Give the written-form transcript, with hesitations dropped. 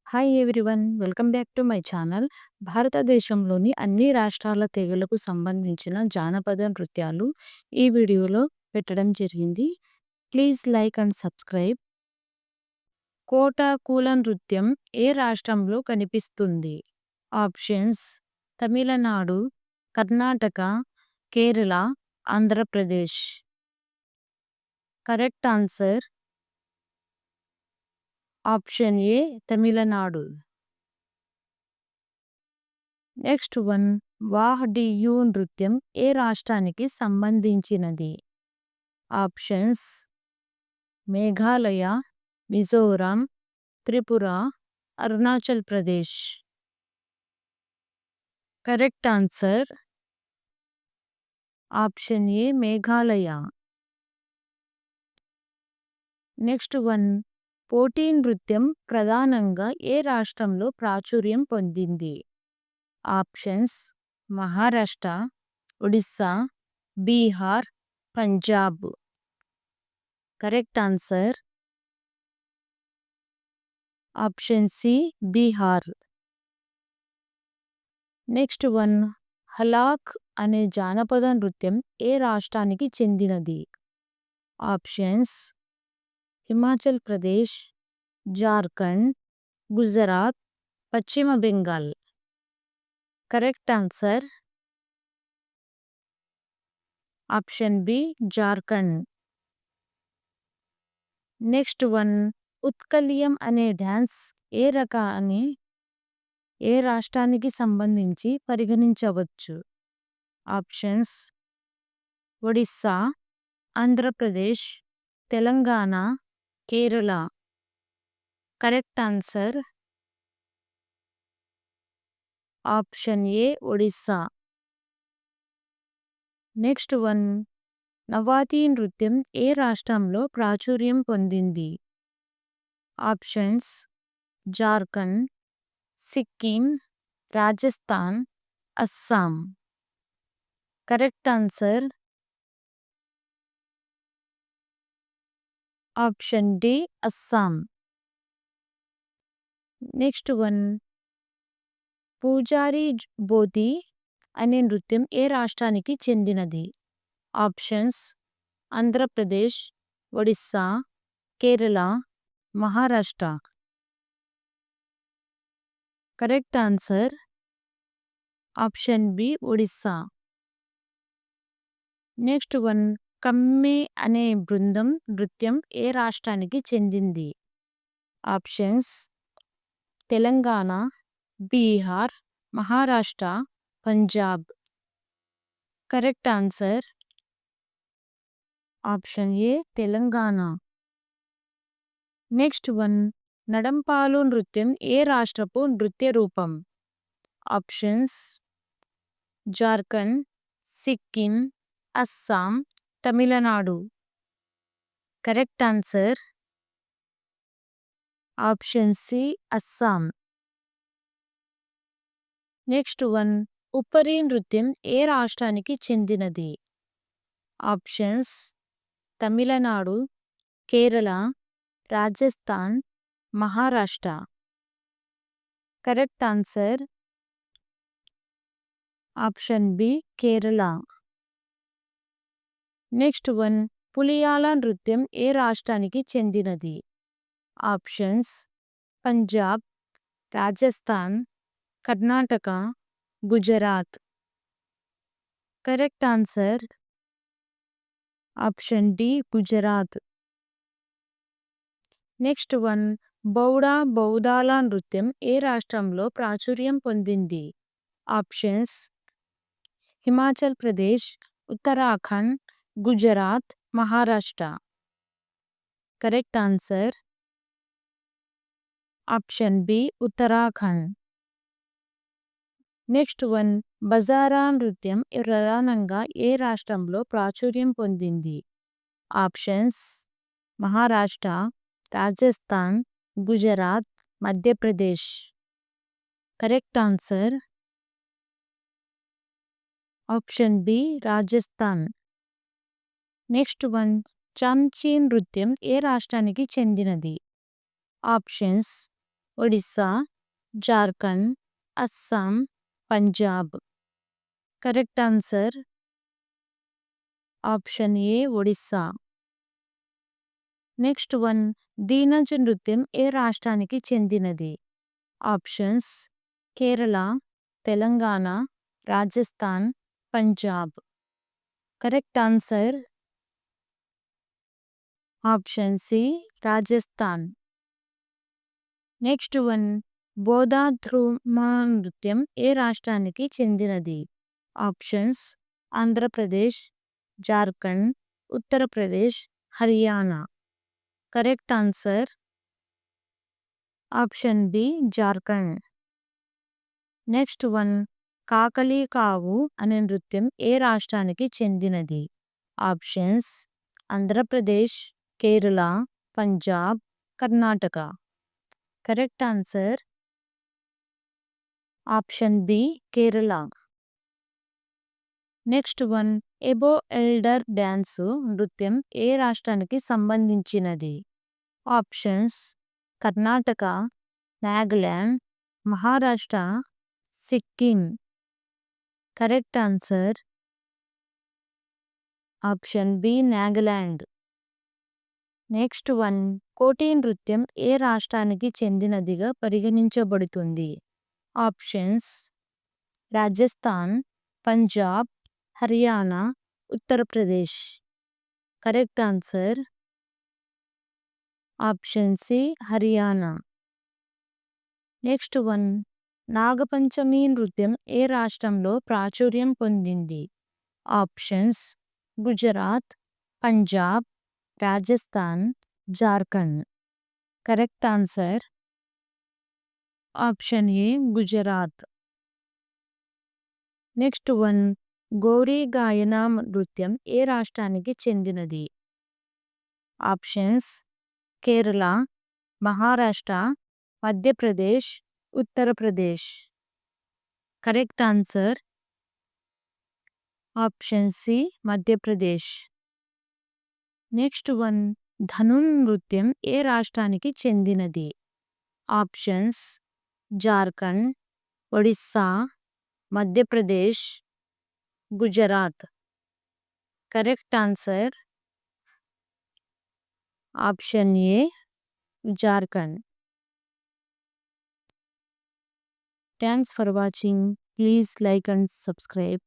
Hi everyone, welcome back to my channel. భారతదేశంలోని అన్ని రాష్ట్రాల తెగలకు సంబంధించిన జానపద నృత్యాలు ఈ వీడియోలో పెట్టడం జరిగింది. Please like and subscribe. కోటాకూల నృత్యం ఏ రాష్ట్రంలో కనిపిస్తుంది? Options: Tamil Nadu, Karnataka, Kerala, Andhra Pradesh. Correct answer option A, Tamil Nadu. Next one, వాహ్డియు నృత్యం ఏ రాష్ట్రానికి సంబంధించినది? Options: Meghalaya, Mizoram, Tripura, Arunachal Pradesh. Correct answer option A, Meghalaya. Next one, పోటీ నృత్యం ప్రధానంగా ఏ రాష్ట్రంలో ప్రాచుర్యం పొందింది? Options: Maharashtra, Odisha, Bihar, Punjab. Correct answer option C, Bihar. Next one, హలాక్ అనే జానపద నృత్యం ఏ రాష్ట్రానికి చెందినది? Options: Himachal Pradesh, Jharkhand, Gujarat, Paschim Bengal. Correct answer option B, Jharkhand. Next one, ఉత్కల్యం అనే డ్యాన్స్ ఏ రాష్ట్రానికి సంబంధించి పరిగణించవచ్చు? Options: Odisha, Andhra Pradesh, Telangana, Kerala. Correct answer option A, Odisha. Next one, నవాతి నృత్యం ఏ రాష్ట్రంలో ప్రాచుర్యం పొందింది? Options: Jharkhand, Sikkim, Rajasthan, Assam. Correct answer option D, Assam. Next one, పూజారి బోతి అనే నృత్యం ఏ రాష్ట్రానికి చెందినది? Options: Andhra Pradesh, Odisha, Kerala, Maharashtra. Correct answer option B, Odisha. Next one, కమ్మే అనే బృందం నృత్యం ఏ రాష్ట్రానికి చెందింది? Options: Telangana, Bihar, Maharashtra, Punjab. Correct answer option A, Telangana. Next one, నడంపాలు నృత్యం ఏ రాష్ట్రపు నృత్య రూపం? Options: Jharkhand, Sikkim, Assam, Tamil Nadu. Correct answer option C, Assam. Next one, ఉప్పరి నృత్యం ఏ రాష్ట్రానికి చెందినది? Options: Tamil Nadu, Kerala, Rajasthan, Maharashtra. Correct answer option B, Kerala. Next one, పులియాల నృత్యం ఏ రాష్ట్రానికి చెందినది? Options: Punjab, Rajasthan, Karnataka, Gujarat. Correct answer option D, Gujarat. Next one, బౌదాల నృత్యం ఏ రాష్ట్రంలో ప్రాచుర్యం పొందింది? Options: Himachal Pradesh, Uttarakhand, Gujarat, Maharashtra. Correct answer option B, Uttarakhand. Next one, బజారా నృత్యం ప్రధానంగా ఏ రాష్ట్రంలో ప్రాచుర్యం పొందింది? Options: Maharashtra, Rajasthan, Gujarat, Madhya Pradesh. Correct answer option B, Rajasthan. Next one, చంచి నృత్యం ఏ రాష్ట్రానికి చెందినది? Options: Odisha, Jharkhand, Assam, Punjab. Correct answer option A Odisha. Next one, దీనజ్ నృత్యం ఏ రాష్ట్రానికి చెందినది? Options: Kerala, Telangana, Rajasthan, Punjab. Correct answer option C Rajasthan. Next one, బోధాధ్రుమ నృత్యం ఏ రాష్ట్రానికి చెందినది? Options: Andhra Pradesh, Jharkhand, Uttar Pradesh, Haryana. Correct answer option B Jharkhand. Next one, కాకలి కావు అనే నృత్యం ఏ రాష్ట్రానికి చెందినది? Options: Andhra Pradesh, Kerala, Punjab, Karnataka. Correct answer option B Kerala. Next one, ఎబో ఎల్డర్ డ్యాన్సు నృత్యం ఏ రాష్ట్రానికి సంబంధించినది? Options: Karnataka, Nagaland, Maharashtra, Sikkim. Correct answer option B Nagaland. Next one, కోటి నృత్యం ఏ రాష్ట్రానికి చెందినదిగా పరిగణించబడుతుంది? Options: Rajasthan, Punjab, Haryana, Uttar Pradesh. Correct answer option C Haryana. Next one, Nagpanchami నృత్యం ఏ రాష్ట్రంలో ప్రాచుర్యం పొందింది? Options: Gujarat, Punjab, Rajasthan, Jharkhand. Correct answer option A Gujarat. Next one, Gauri గాయన నృత్యం ఏ రాష్ట్రానికి చెందినది? Options: Kerala, Maharashtra, Madhya Pradesh, Uttar Pradesh. Correct answer option C Madhya Pradesh. Next one, ధను నృత్యం ఏ రాష్ట్రానికి చెందినది? Options: Jharkhand, Odisha, Madhya Pradesh, Gujarat. Correct answer option A Jharkhand. Thanks for watching. Please like and subscribe.